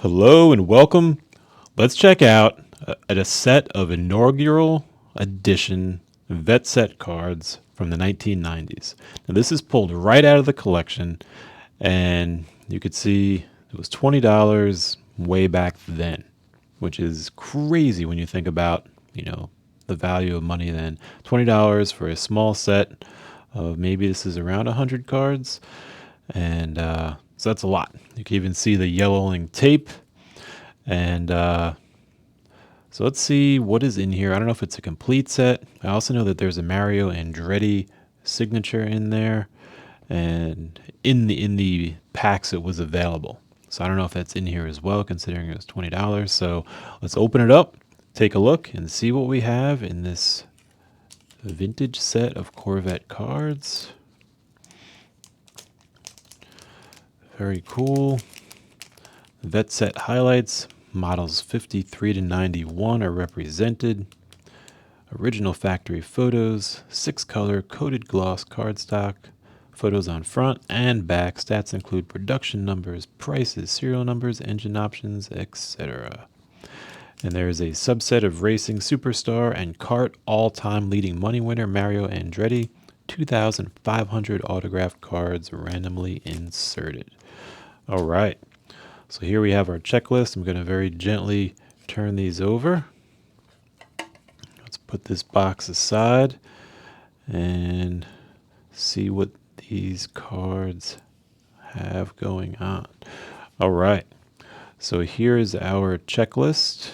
Hello and welcome. Let's check out a set of inaugural edition Vette set cards from the 1990s. Now this is pulled right out of the collection, and you could see it was $20 way back then, which is crazy when you think about, the value of money then. $20 for a small set of maybe this is around 100 cards, and so that's a lot. You can even see the yellowing tape. And so let's see what is in here. I don't know if it's a complete set. I also know that there's a Mario Andretti signature in there, and in the packs it was available. So I don't know if that's in here as well, considering it was $20. So let's open it up, take a look, and see what we have in this vintage set of Corvette cards. Very cool. Vette set highlights. Models 53 to 91 are represented. Original factory photos, 6-color coated gloss cardstock, photos on front and back. Stats include production numbers, prices, serial numbers, engine options, etc. And there is a subset of racing superstar and kart all-time leading money winner Mario Andretti, 2,500 autographed cards randomly inserted. All right. So here we have our checklist. I'm going to very gently turn these over. Let's put this box aside and see what these cards have going on. All right. So here's our checklist,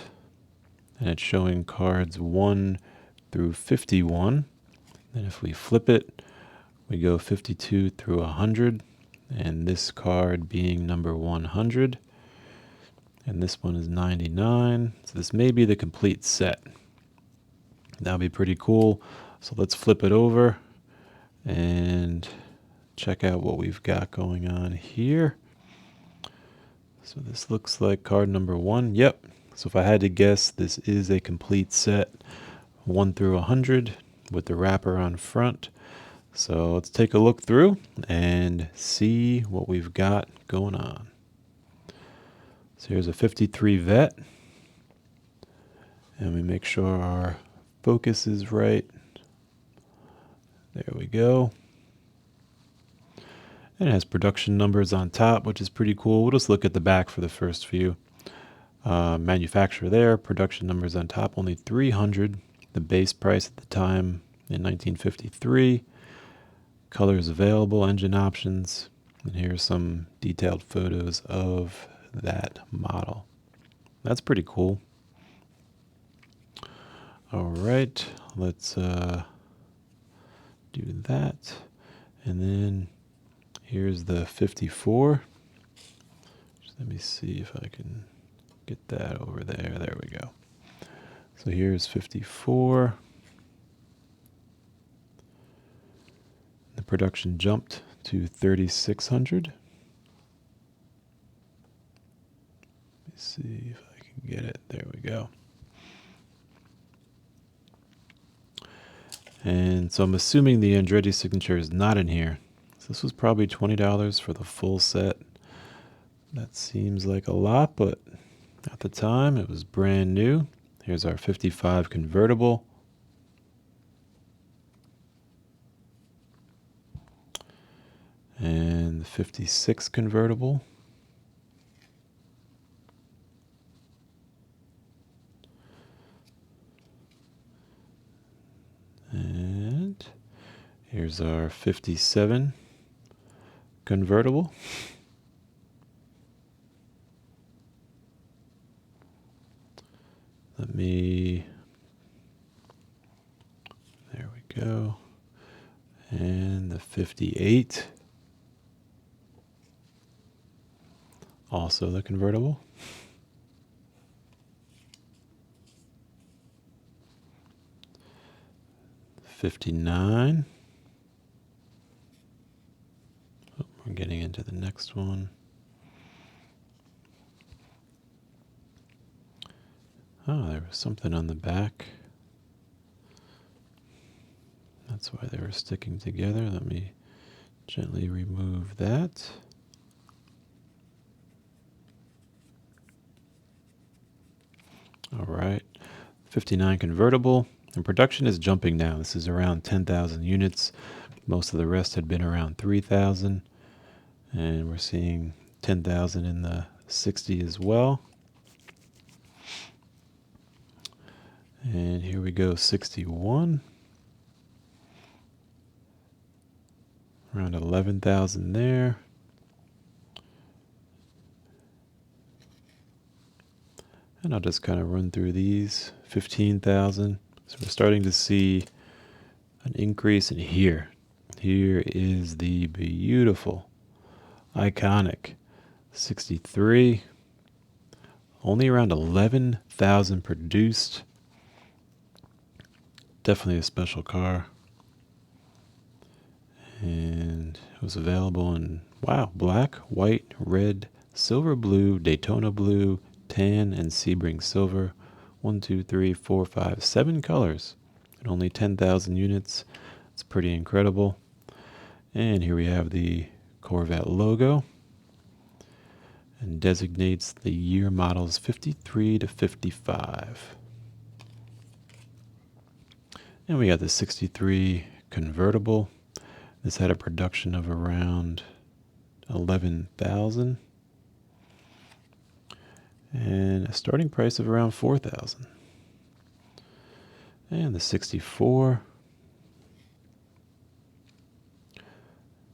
and it's showing cards 1 through 51. And if we flip it, we go 52 through 100. And this card being number 100, and this one is 99. So this may be the complete set. That'll be pretty cool. So let's flip it over and check out what we've got going on here. So this looks like card number 1. Yep. So if I had to guess, this is a complete set, 1 through 100 with the wrapper on front. So let's take a look through and see what we've got going on. So here's a 53 Vette, and we make sure our focus is right. There we go. And it has production numbers on top, which is pretty cool. We'll just look at the back for the first few. Manufacturer there, production numbers on top, only 300. The base price at the time in 1953. Colors available, engine options, and here's some detailed photos of that model. That's pretty cool. All right, let's do that. And then here's the 54. Just let me see if I can get that over there. There we go. So here's 54. The production jumped to 3,600. Let me see if I can get it. There we go. And so I'm assuming the Andretti signature is not in here. So this was probably $20 for the full set. That seems like a lot, but at the time it was brand new. Here's our 55 convertible. And the 56 convertible. And here's our 57 convertible. There we go. And the 58. Also the convertible. '59. Oh, we're getting into the next one. Oh, there was something on the back. That's why they were sticking together. Let me gently remove that. All right. 59 convertible. And production is jumping now. This is around 10,000 units. Most of the rest had been around 3,000. And we're seeing 10,000 in the 60 as well. And here we go, 61. Around 11,000 there. And I'll just kind of run through these. 15,000. So we're starting to see an increase in here. Here is the beautiful, iconic 63. Only around 11,000 produced. Definitely a special car. And it was available in, wow, black, white, red, silver blue, Daytona blue, tan, and Sebring silver. 1, 2, 3, 4, 5, 7 colors. And only 10,000 units. It's pretty incredible. And here we have the Corvette logo. And designates the year models 53 to 55. And we got the 63 convertible. This had a production of around 11,000 and a starting price of around 4,000. And the 64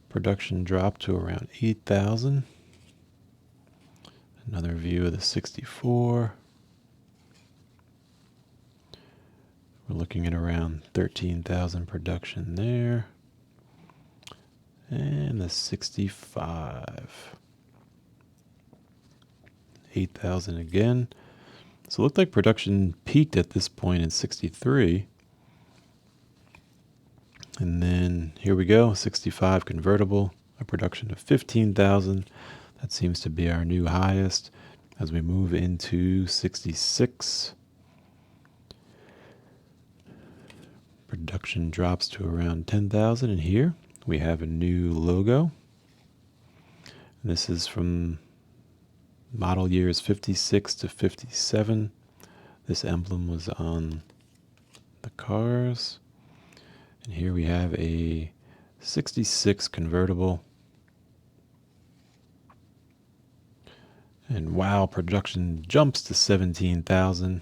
production dropped to around 8,000. Another view of the 64. We're looking at around 13,000 production there. And the 65. 8,000 again. So it looked like production peaked at this point in 63. And then here we go, 65 convertible, a production of 15,000. That seems to be our new highest as we move into 66. Production drops to around 10,000, and here we have a new logo. This is from model years 56 to 57. This emblem was on the cars. And here we have a 66 convertible. And wow, production jumps to 17,000.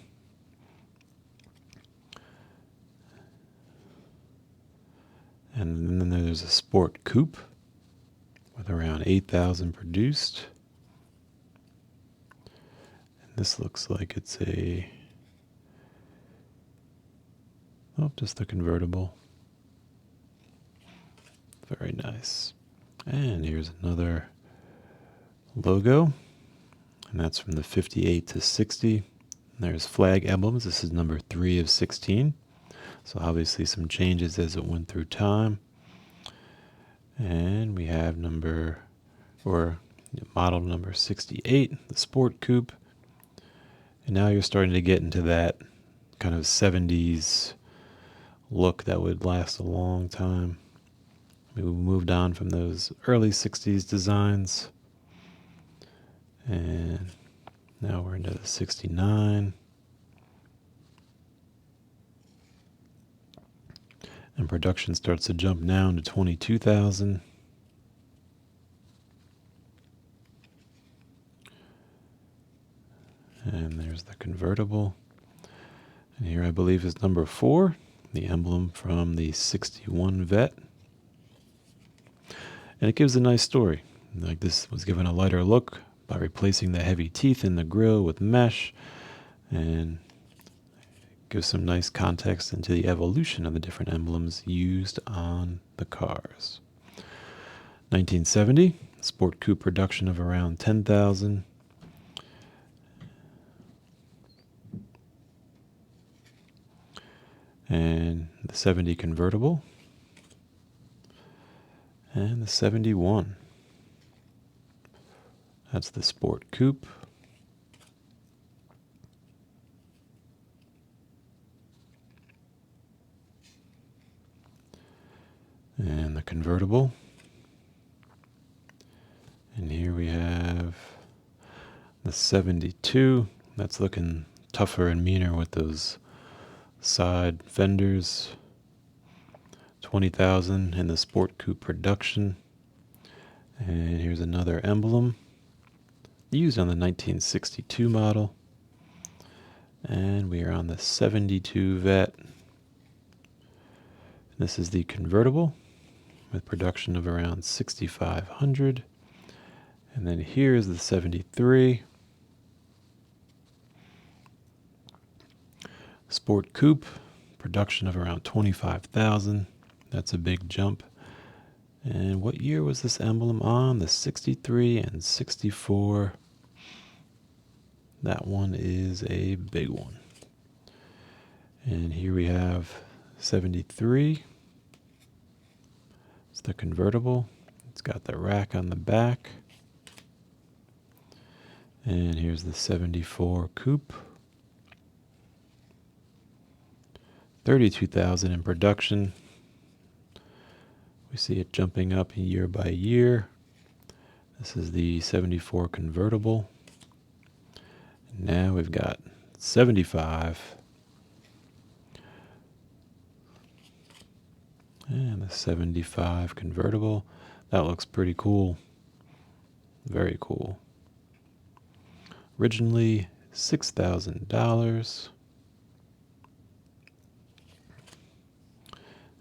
And then there's a sport coupe with around 8,000 produced. And this looks like it's just the convertible. Very nice. And here's another logo. And that's from the 58 to 60. And there's flag emblems. This is number 3 of 16. So obviously some changes as it went through time. And we have model number 68, the Sport Coupe. And now you're starting to get into that kind of 70s look that would last a long time. We moved on from those early 60s designs. And now we're into the 69. And production starts to jump down to 22,000. And there's the convertible. And here I believe is number 4, the emblem from the 61 Vette. And it gives a nice story. Like, this was given a lighter look by replacing the heavy teeth in the grille with mesh, and gives some nice context into the evolution of the different emblems used on the cars. 1970, Sport Coupe production of around 10,000. And the 70 convertible. And the 71. That's the Sport Coupe. And the convertible. And here we have the 72. That's looking tougher and meaner with those side fenders. 20,000 in the Sport Coupe production. And here's another emblem used on the 1962 model. And we are on the 72 Vette. This is the convertible with production of around 6,500. And then here's the 73 Sport Coupe, production of around 25,000. That's a big jump. And what year was this emblem on? The 63 and 64. That one is a big one. And here we have 73. It's the convertible. It's got the rack on the back. And here's the 74 Coupe. 32,000 in production. We see it jumping up year by year. This is the 74 convertible. Now we've got 75. And the 75 convertible. That looks pretty cool. Very cool. Originally $6,000.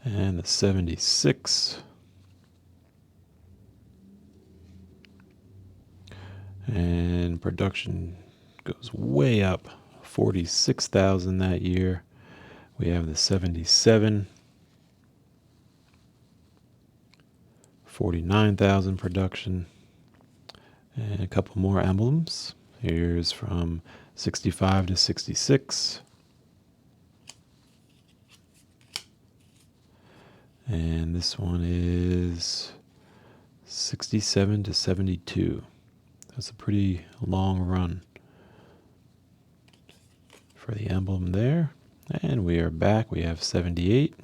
And the 76. And production goes way up. 46,000 that year. We have the 77. 49,000 production. And a couple more emblems. Here's from 65 to 66. And this one is 67 to 72. That's a pretty long run for the emblem there. And we are back. We have 78.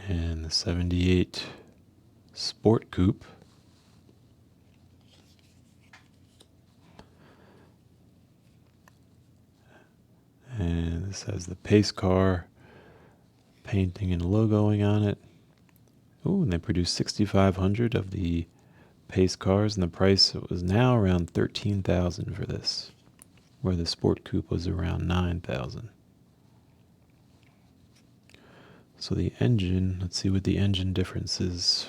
And the 78 Sport Coupe. And this has the pace car painting and logoing on it. Oh, and they produced 6,500 of the pace cars, and the price was now around 13,000 for this, where the Sport Coupe was around 9,000. So the engine, let's see what the engine differences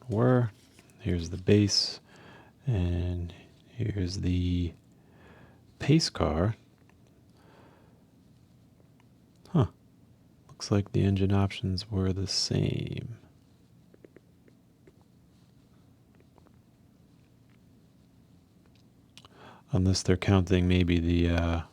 were. Here's the base, and here's the pace car. Looks like the engine options were the same. Unless they're counting maybe the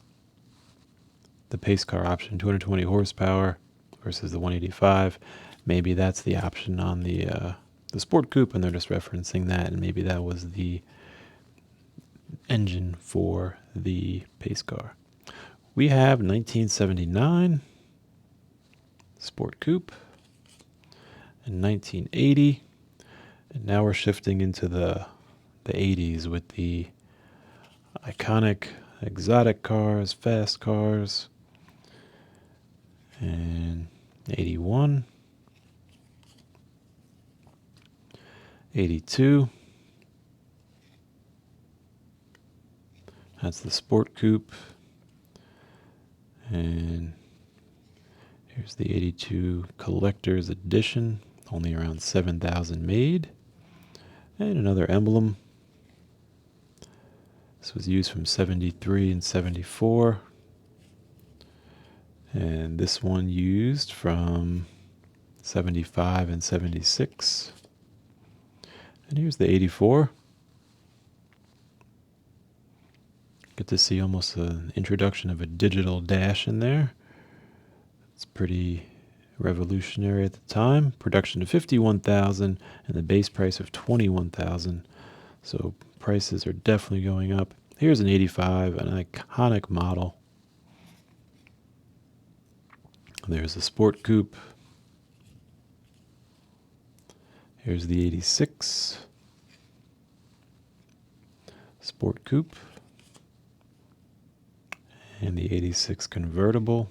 pace car option, 220 horsepower versus the 185. Maybe that's the option on the Sport Coupe, and they're just referencing that, and maybe that was the engine for the pace car. We have 1979 Sport Coupe and 1980, and now we're shifting into the 80s with the iconic exotic cars, fast cars, and 81, 82, that's the Sport Coupe, and here's the 82 Collector's Edition, only around 7,000 made, and another emblem. This was used from 73 and 74. And this one used from 75 and 76. And here's the 84. Get to see almost an introduction of a digital dash in there. It's pretty revolutionary at the time. Production of 51,000 and the base price of 21,000. So prices are definitely going up. Here's an 85, an iconic model. There's the Sport Coupe. Here's the 86. Sport Coupe, and the 86 convertible.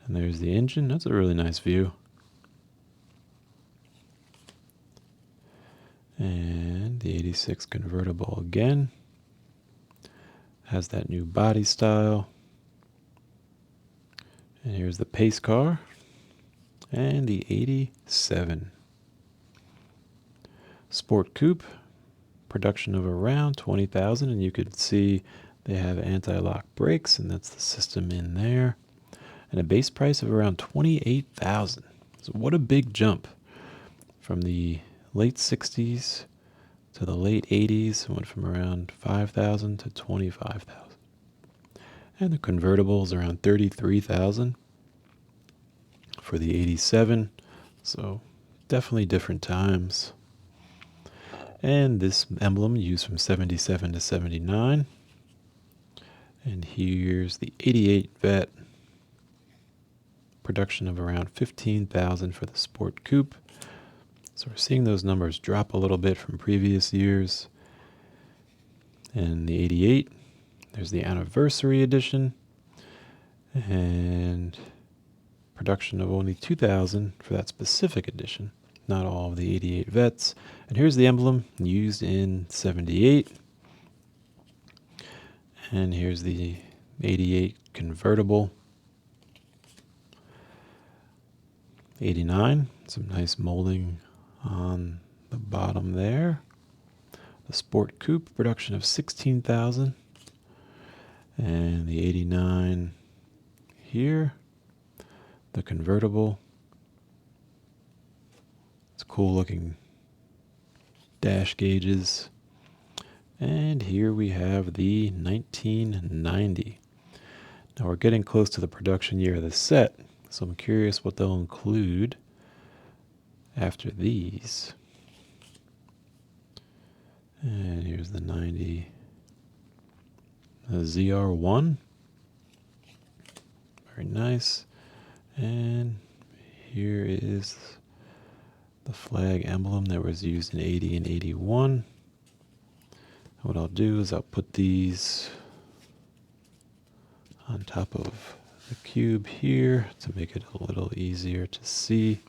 And there's the engine. That's a really nice view. And the 86 convertible again. Has that new body style. And here's the pace car. And the 87. Sport Coupe. Production of around 20,000. And you could see they have anti-lock brakes. And that's the system in there. And a base price of around 28,000. So what a big jump from the late 60s to the late 80s. It went from around 5,000 to 25,000. And the convertible's around 33,000 for the 87. So definitely different times. And this emblem used from 77 to 79. And here's the 88 Vette. Production of around 15,000 for the Sport Coupe. So we're seeing those numbers drop a little bit from previous years. And the 88, there's the anniversary edition. And production of only 2,000 for that specific edition. Not all of the 88 Vettes. And here's the emblem used in 78. And here's the 88 convertible. 89, some nice molding on the bottom there. The Sport Coupe, production of 16,000. And the 89 here. The convertible. It's cool looking dash gauges. And here we have the 1990. Now we're getting close to the production year of the set. So I'm curious what they'll include after these. And here's the 90. The ZR1. Very nice. And here is the flag emblem that was used in 80 and 81. What I'll do is I'll put these on top of the cube here to make it a little easier to see.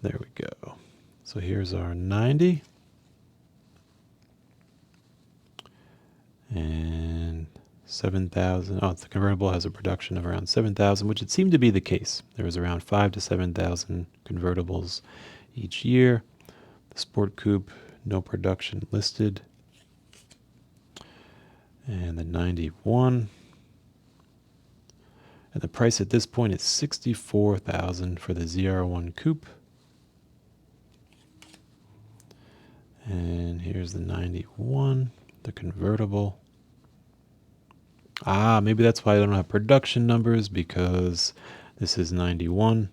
There we go. So here's our 90. And 7,000. Oh, the convertible has a production of around 7,000, which it seemed to be the case. There was around 5,000 to 7,000 convertibles each year. The Sport Coupe, no production listed. And the 91. And the price at this point is 64,000 for the ZR1 Coupe. And here's the 91, the convertible. Maybe that's why I don't have production numbers, because this is 91.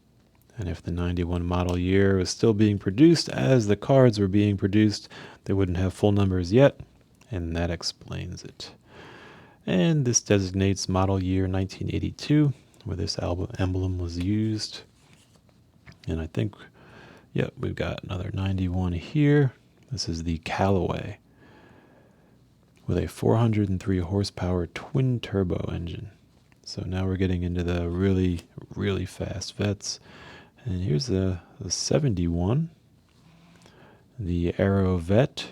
And if the 91 model year was still being produced as the cards were being produced, they wouldn't have full numbers yet. And that explains it. And this designates model year 1982, where this emblem was used. And I think, we've got another 91 here. This is the Callaway with a 403 horsepower twin turbo engine. So now we're getting into the really, really fast Vettes. And here's the 71, the Aero Vette.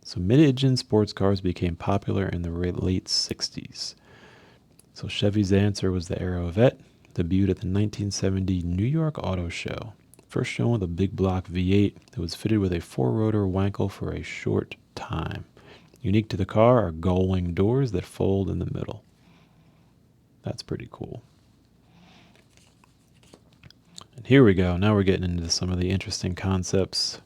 So mid-engine sports cars became popular in the late 60s. So Chevy's answer was the Aero Vette, debuted at the 1970 New York Auto Show. First shown with a big block V8 that was fitted with a 4-rotor Wankel for a short time. Unique to the car are gull-wing doors that fold in the middle. That's pretty cool. And here we go. Now we're getting into some of the interesting concepts.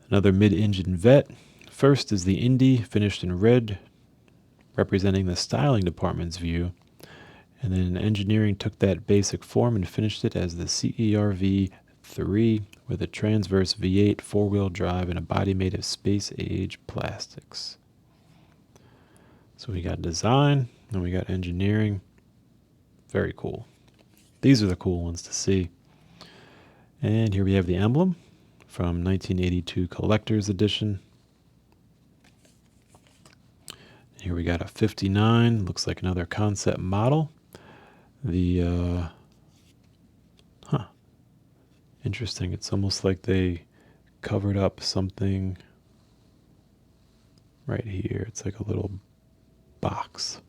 Another mid-engine Vette. First is the Indy, finished in red, representing the styling department's view. And then engineering took that basic form and finished it as the CERV 3 with a transverse V8 4-wheel drive and a body made of space-age plastics. So we got design and we got engineering. Very cool. These are the cool ones to see. And here we have the emblem from 1982 Collector's Edition. Here we got a 59, looks like another concept model. The, interesting, it's almost like they covered up something right here. It's like a little box.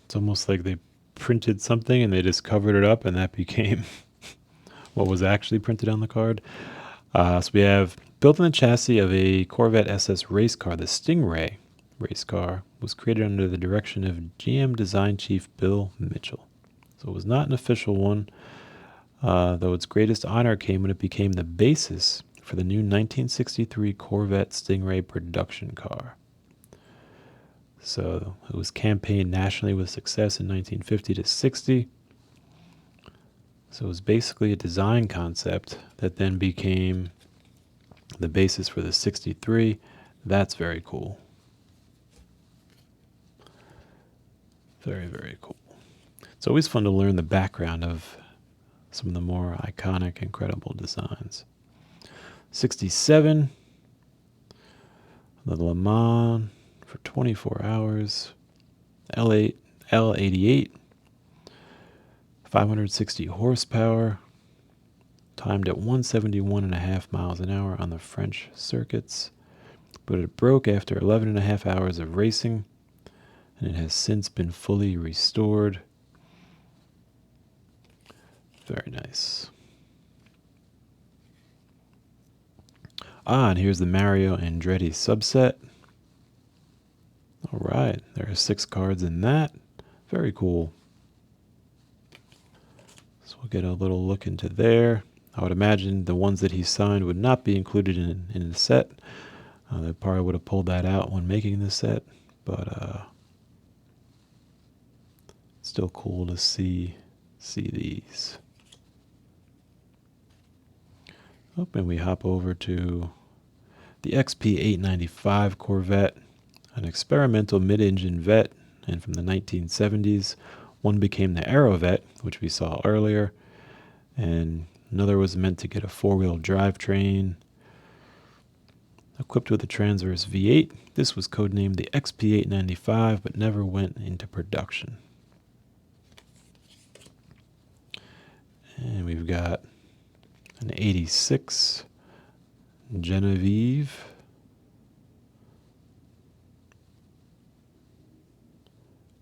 It's almost like they printed something and they just covered it up and that became what was actually printed on the card. So we have built in the chassis of a Corvette SS race car, the Stingray race car was created under the direction of GM design chief Bill Mitchell. So it was not an official one, though its greatest honor came when it became the basis for the new 1963 Corvette Stingray production car. So it was campaigned nationally with success in 1950 to 60. So it was basically a design concept that then became the basis for the 63. That's very cool. Very, very cool. It's always fun to learn the background of some of the more iconic, incredible designs. 67, the Le Mans for 24 hours, L88, 560 horsepower, timed at 171.5 miles an hour on the French circuits, but it broke after 11.5 hours of racing, and it has since been fully restored. Very nice. And here's the Mario Andretti subset. All right, there are 6 cards in that. Very cool. So we'll get a little look into there. I would imagine the ones that he signed would not be included in the set. They probably would have pulled that out when making the set, but it's still cool to see these. Oh, and we hop over to the XP895 Corvette, an experimental mid-engine Vette, and from the 1970s, one became the Aero Vette, which we saw earlier, and another was meant to get a 4-wheel drivetrain. Equipped with a transverse V8, this was codenamed the XP895, but never went into production. And we've got an 86 Genevieve.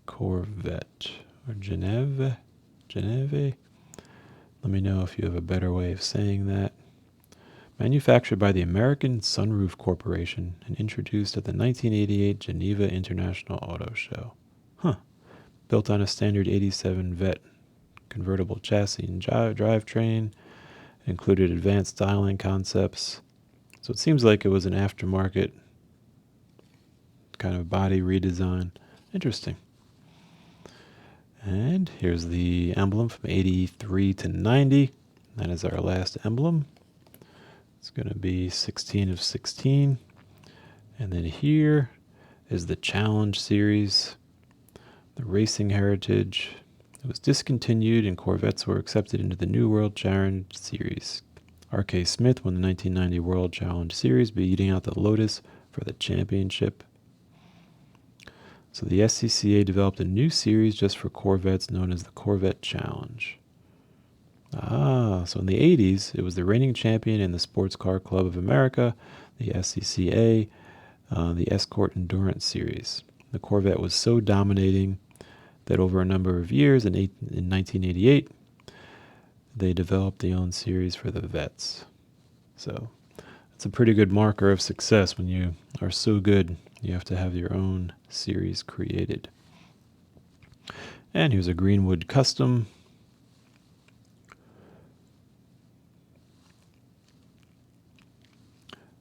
Corvette or Geneve. Let me know if you have a better way of saying that. Manufactured by the American Sunroof Corporation and introduced at the 1988 Geneva International Auto Show. Built on a standard 87 Vette convertible chassis and drivetrain, included advanced styling concepts. So it seems like it was an aftermarket kind of body redesign. Interesting. And here's the emblem from 83 to 90. That is our last emblem. It's going to be 16 of 16. And then here is the Challenge series, the Racing Heritage. It was discontinued and Corvettes were accepted into the New World Challenge series. R.K. Smith won the 1990 World Challenge series, beating out the Lotus for the championship. So the SCCA developed a new series just for Corvettes known as the Corvette Challenge. So in the 80s, it was the reigning champion in the Sports Car Club of America, the SCCA, the Escort Endurance Series. The Corvette was so dominating that over a number of years, in 1988, they developed their own series for the Vettes. So it's a pretty good marker of success when you are so good, you have to have your own series created. And here's a Greenwood Custom.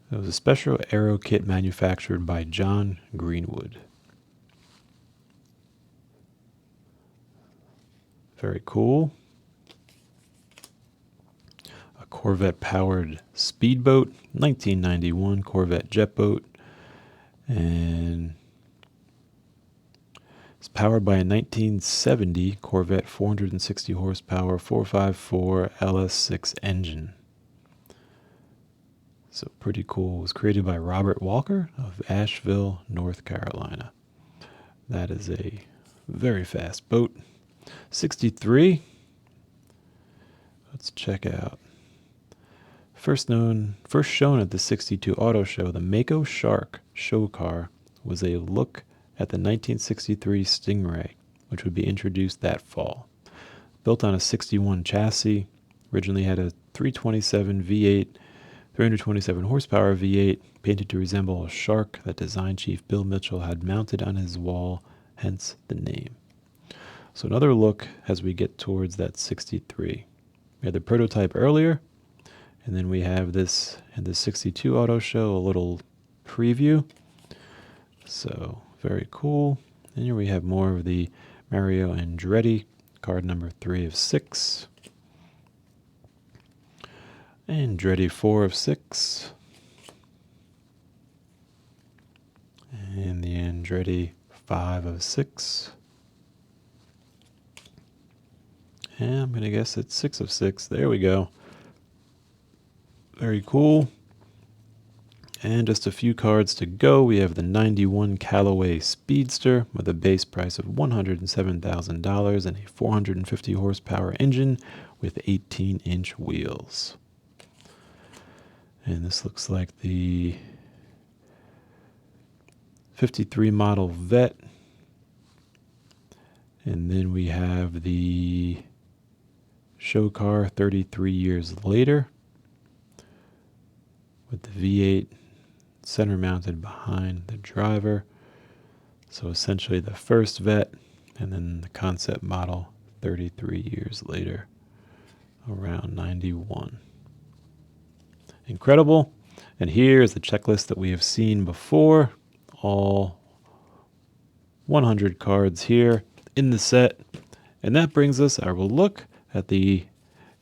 It was a special aero kit manufactured by John Greenwood. Very cool. A Corvette-powered speedboat, 1991 Corvette jet boat. And It's powered by a 1970 Corvette 460 horsepower 454 LS6 engine. So pretty cool. It was created by Robert Walker of Asheville, North Carolina. That is a very fast boat. 63. Let's check out. First shown at the 62 Auto Show, the Mako Shark show car was a look at the 1963 Stingray, which would be introduced that fall. Built on a 61 chassis, originally had a 327 V8, 327 horsepower V8, painted to resemble a shark that design chief Bill Mitchell had mounted on his wall, hence the name. So another look as we get towards that 63. We had the prototype earlier, and then we have this in the 62 Auto Show, a little preview. So very cool. And here we have more of the Mario Andretti, card number 3 of 6. Andretti 4 of 6. And the Andretti 5 of 6. And I'm going to guess it's 6 of 6. There we go. Very cool. And just a few cards to go. We have the 91 Callaway Speedster with a base price of $107,000 and a 450 horsepower engine with 18-inch wheels. And this looks like the 53 model Vette. And then we have the show car 33 years later with the V8 center mounted behind the driver. So essentially the first Vette, and then the concept model 33 years later, around 91. Incredible. And here's the checklist that we have seen before. All 100 cards here in the set. And that brings us, I will look at the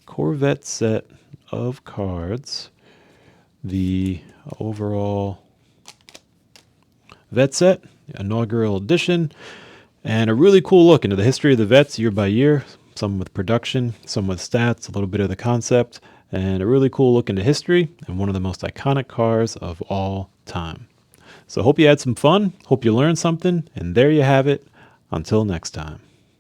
Corvette set of cards, the overall Vette set, inaugural edition, and a really cool look into the history of the Vettes year by year, some with production, some with stats, a little bit of the concept, and a really cool look into history, and one of the most iconic cars of all time. So hope you had some fun, hope you learned something, and there you have it. Until next time.